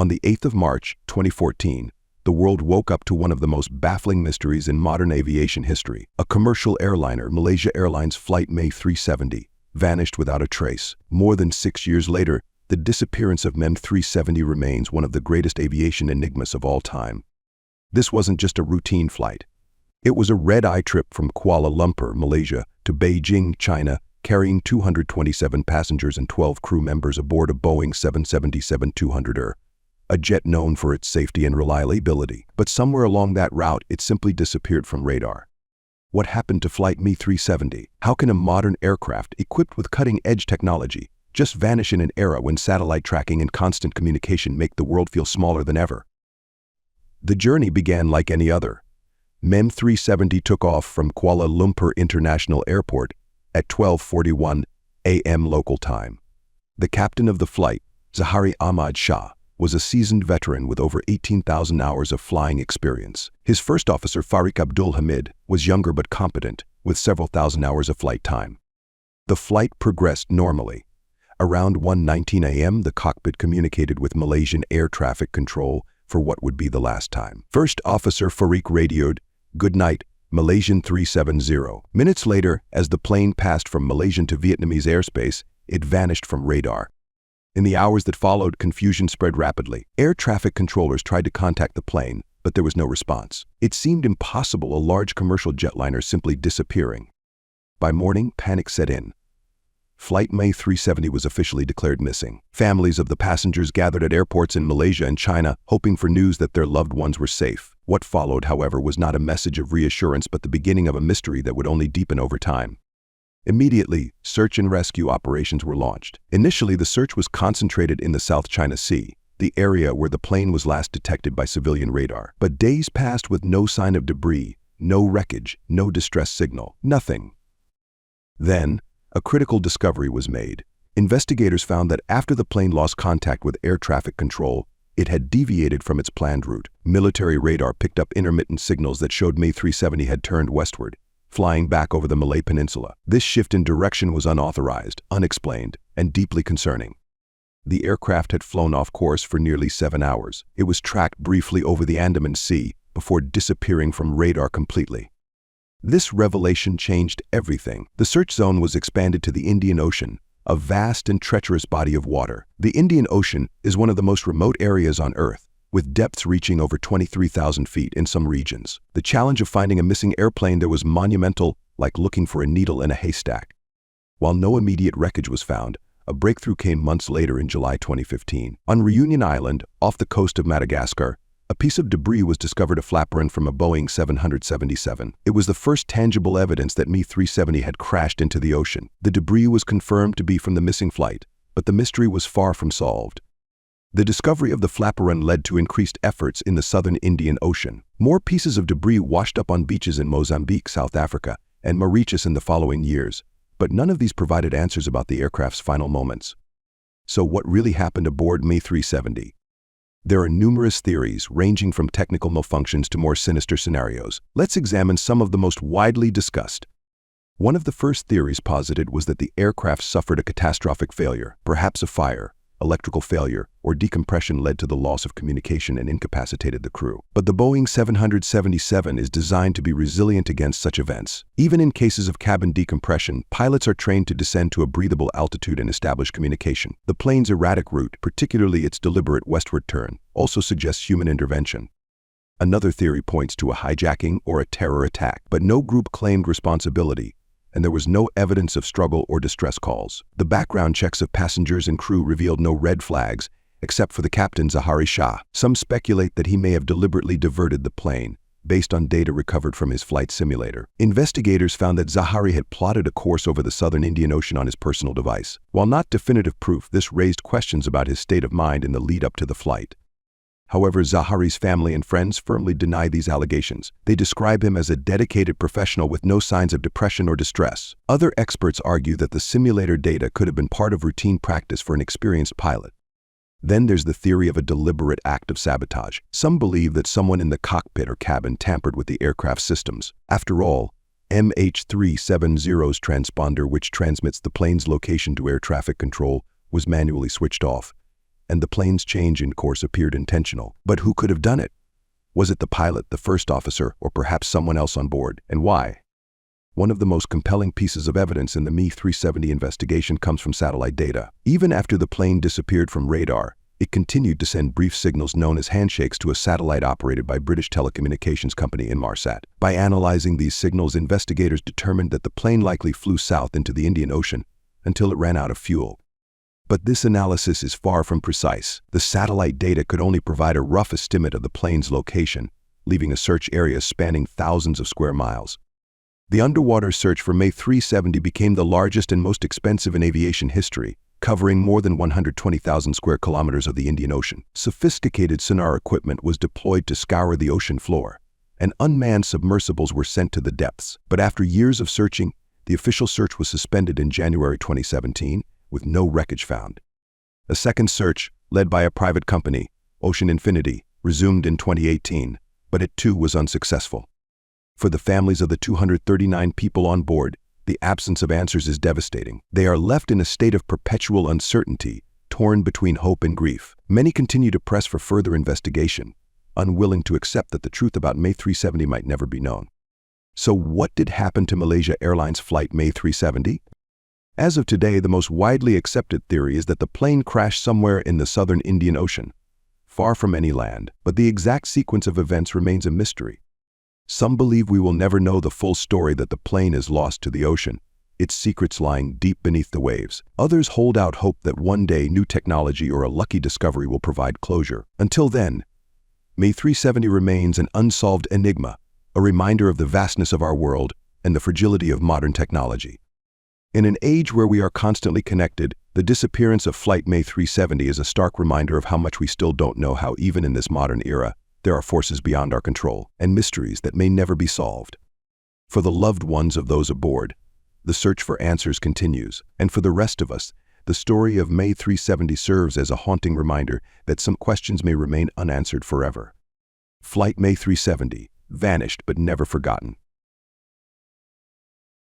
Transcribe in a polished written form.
On the 8th of March, 2014, the world woke up to one of the most baffling mysteries in modern aviation history. A commercial airliner, Malaysia Airlines flight MH370, vanished without a trace. More than 6 years later, the disappearance of MH370 remains one of the greatest aviation enigmas of all time. This wasn't just a routine flight. It was a red-eye trip from Kuala Lumpur, Malaysia, to Beijing, China, carrying 227 passengers and 12 crew members aboard a Boeing 777-200er, a jet known for its safety and reliability. But somewhere along that route, it simply disappeared from radar. What happened to Flight MH370? How can a modern aircraft equipped with cutting-edge technology just vanish in an era when satellite tracking and constant communication make the world feel smaller than ever? The journey began like any other. MH370 took off from Kuala Lumpur International Airport at 12:41 a.m. local time. The captain of the flight, Zahari Ahmad Shah, was a seasoned veteran with over 18,000 hours of flying experience. His first officer, Farik Abdul Hamid, was younger but competent, with several thousand hours of flight time. The flight progressed normally. Around 1:19 a.m., the cockpit communicated with Malaysian air traffic control for what would be the last time. First Officer Farik radioed, "Good night, Malaysian 370. Minutes later, as the plane passed from Malaysian to Vietnamese airspace, it vanished from radar. In the hours that followed, confusion spread rapidly. Air traffic controllers tried to contact the plane, but there was no response. It seemed impossible, a large commercial jetliner simply disappearing. By morning, panic set in. Flight MH370 was officially declared missing. Families of the passengers gathered at airports in Malaysia and China, hoping for news that their loved ones were safe. What followed, however, was not a message of reassurance but the beginning of a mystery that would only deepen over time. Immediately, search and rescue operations were launched. Initially, the search was concentrated in the South China Sea, the area where the plane was last detected by civilian radar. But days passed with no sign of debris, no wreckage, no distress signal, nothing. Then, a critical discovery was made. Investigators found that after the plane lost contact with air traffic control, it had deviated from its planned route. Military radar picked up intermittent signals that showed MH370 had turned westward, flying back over the Malay Peninsula. This shift in direction was unauthorized, unexplained, and deeply concerning. The aircraft had flown off course for nearly 7 hours. It was tracked briefly over the Andaman Sea before disappearing from radar completely. This revelation changed everything. The search zone was expanded to the Indian Ocean, a vast and treacherous body of water. The Indian Ocean is one of the most remote areas on Earth, with depths reaching over 23,000 feet in some regions. The challenge of finding a missing airplane there was monumental, like looking for a needle in a haystack. While no immediate wreckage was found, a breakthrough came months later in July 2015. On Reunion Island, off the coast of Madagascar, a piece of debris was discovered, a flaperon from a Boeing 777. It was the first tangible evidence that MH370 had crashed into the ocean. The debris was confirmed to be from the missing flight, but the mystery was far from solved. The discovery of the flaperon led to increased efforts in the southern Indian Ocean. More pieces of debris washed up on beaches in Mozambique, South Africa, and Mauritius in the following years, but none of these provided answers about the aircraft's final moments. So what really happened aboard MH370? There are numerous theories, ranging from technical malfunctions to more sinister scenarios. Let's examine some of the most widely discussed. One of the first theories posited was that the aircraft suffered a catastrophic failure, perhaps a fire, electrical failure, or decompression led to the loss of communication and incapacitated the crew. But the Boeing 777 is designed to be resilient against such events. Even in cases of cabin decompression, pilots are trained to descend to a breathable altitude and establish communication. The plane's erratic route, particularly its deliberate westward turn, also suggests human intervention. Another theory points to a hijacking or a terror attack, but no group claimed responsibility, and there was no evidence of struggle or distress calls. The background checks of passengers and crew revealed no red flags, except for the captain Zahari Shah. Some speculate that he may have deliberately diverted the plane, based on data recovered from his flight simulator. Investigators found that Zahari had plotted a course over the southern Indian Ocean on his personal device. While not definitive proof, this raised questions about his state of mind in the lead-up to the flight. However, Zahari's family and friends firmly deny these allegations. They describe him as a dedicated professional with no signs of depression or distress. Other experts argue that the simulator data could have been part of routine practice for an experienced pilot. Then there's the theory of a deliberate act of sabotage. Some believe that someone in the cockpit or cabin tampered with the aircraft systems. After all, MH370's transponder, which transmits the plane's location to air traffic control, was manually switched off, and the plane's change in course appeared intentional. But who could have done it? Was it the pilot, the first officer, or perhaps someone else on board? And why? One of the most compelling pieces of evidence in the MH370 investigation comes from satellite data. Even after the plane disappeared from radar, it continued to send brief signals known as handshakes to a satellite operated by British telecommunications company Inmarsat. By analyzing these signals, investigators determined that the plane likely flew south into the Indian Ocean until it ran out of fuel. But this analysis is far from precise. The satellite data could only provide a rough estimate of the plane's location, leaving a search area spanning thousands of square miles. The underwater search for MH370 became the largest and most expensive in aviation history, covering more than 120,000 square kilometers of the Indian Ocean. Sophisticated sonar equipment was deployed to scour the ocean floor, and unmanned submersibles were sent to the depths. But after years of searching, the official search was suspended in January 2017, with no wreckage found. A second search, led by a private company, Ocean Infinity, resumed in 2018, but it too was unsuccessful. For the families of the 239 people on board, the absence of answers is devastating. They are left in a state of perpetual uncertainty, torn between hope and grief. Many continue to press for further investigation, unwilling to accept that the truth about MH370 might never be known. So what did happen to Malaysia Airlines flight MH370? As of today, the most widely accepted theory is that the plane crashed somewhere in the southern Indian Ocean, far from any land, but the exact sequence of events remains a mystery. Some believe we will never know the full story, that the plane is lost to the ocean, its secrets lying deep beneath the waves. Others hold out hope that one day new technology or a lucky discovery will provide closure. Until then, MH370 remains an unsolved enigma, a reminder of the vastness of our world and the fragility of modern technology. In an age where we are constantly connected, the disappearance of flight MH370 is a stark reminder of how much we still don't know, how even in this modern era, there are forces beyond our control and mysteries that may never be solved. For the loved ones of those aboard, the search for answers continues, and for the rest of us, the story of MH370 serves as a haunting reminder that some questions may remain unanswered forever. Flight MH370, vanished but never forgotten.